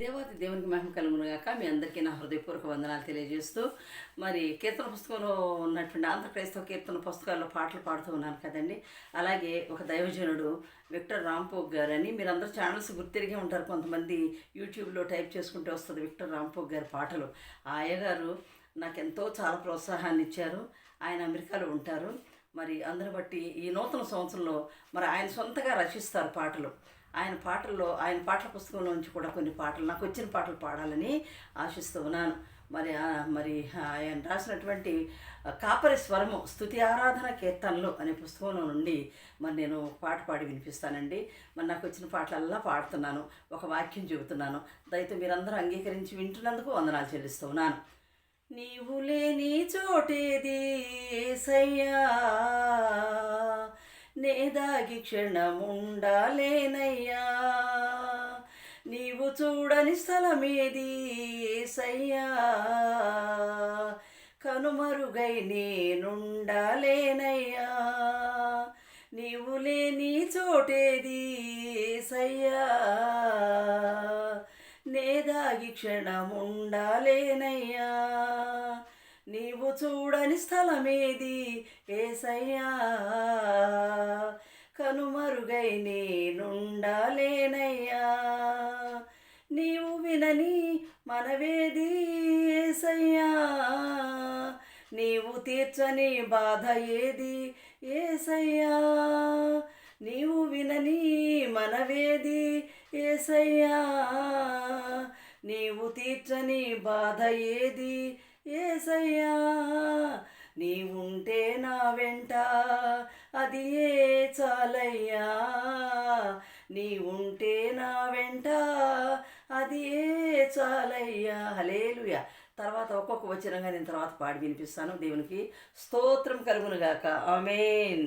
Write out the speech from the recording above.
దేవాది దేవునికి మహిమ కలుగునుగాక. మీ అందరికీ నా హృదయపూర్వక వందనాలు తెలియజేస్తూ, మరి కీర్తన పుస్తకంలో ఉన్నటువంటి ఆంధ్ర క్రైస్తవ కీర్తన పుస్తకాల్లో పాటలు పాడుతూ ఉన్నాను కదండి. అలాగే ఒక దైవజనుడు విక్టర్ రాంపోగ్ గారు అని, మీరందరూ ఛానల్స్ గుర్తిరిగే ఉంటారు, కొంతమంది యూట్యూబ్లో టైప్ చేసుకుంటే వస్తుంది విక్టర్ రాంపోగ్ గారి పాటలు. ఆ అయ్యగారు నాకెంతో చాలా ప్రోత్సాహాన్ని ఇచ్చారు. ఆయన అమెరికాలో ఉంటారు. మరి అందరిని బట్టి ఈ నూతన సంవత్సరంలో మరి ఆయన సొంతగా రచిస్తారు పాటలు. ఆయన పాటల్లో, ఆయన పాటల పుస్తకంలో నుంచి కూడా కొన్ని పాటలు, నాకు వచ్చిన పాటలు పాడాలని ఆశిస్తూ ఉన్నాను. మరి ఆయన రాసినటువంటి కాపరి స్వరము స్తుతి ఆరాధన కీర్తనలు అనే పుస్తకంలో నుండి మరి నేను పాట పాడి వినిపిస్తానండి. మరి నాకు వచ్చిన పాటలల్లా పాడుతున్నాను, ఒక వాక్యం చెబుతున్నాను. దయతో మీరందరూ అంగీకరించి వింటున్నందుకు వందనాలు చెల్లిస్తూ ఉన్నాను. నీవు లేని చోటేది యేసయ్యా, నేదాగి క్షణముండాలేనయ్యా. నీవు చూడని స్థలమేది యేసయ్యా, కనుమరుగై నేనుండాలేనయ్యా. నీవు లేని చోటేది యేసయ్యా, నేదాగి క్షణముండాలేనయ్యా. నీవు చూడని స్థలమేది యేసయ్యా, కనుమరుగై నేనుండాలేనయ్యా. నీవు వినని మనవేది యేసయ్యా, నీవు తీర్చని బాధ ఏది యేసయ్యా. నీవు వినని మనవేది యేసయ్యా, నీవు తీర్చని బాధ ఏది యేసయ్యా. నీవుంటే నా వెంట అది ఏ చాలయ్యా, నీవుంటే నా వెంట అది ఏ చాలయ్యా. హల్లెలూయా. తర్వాత ఒక్కొక్క వచనంగా నేను తర్వాత పాడి వినిపిస్తాను. దేవునికి స్తోత్రం కలుగునుగాక. ఆమేన్.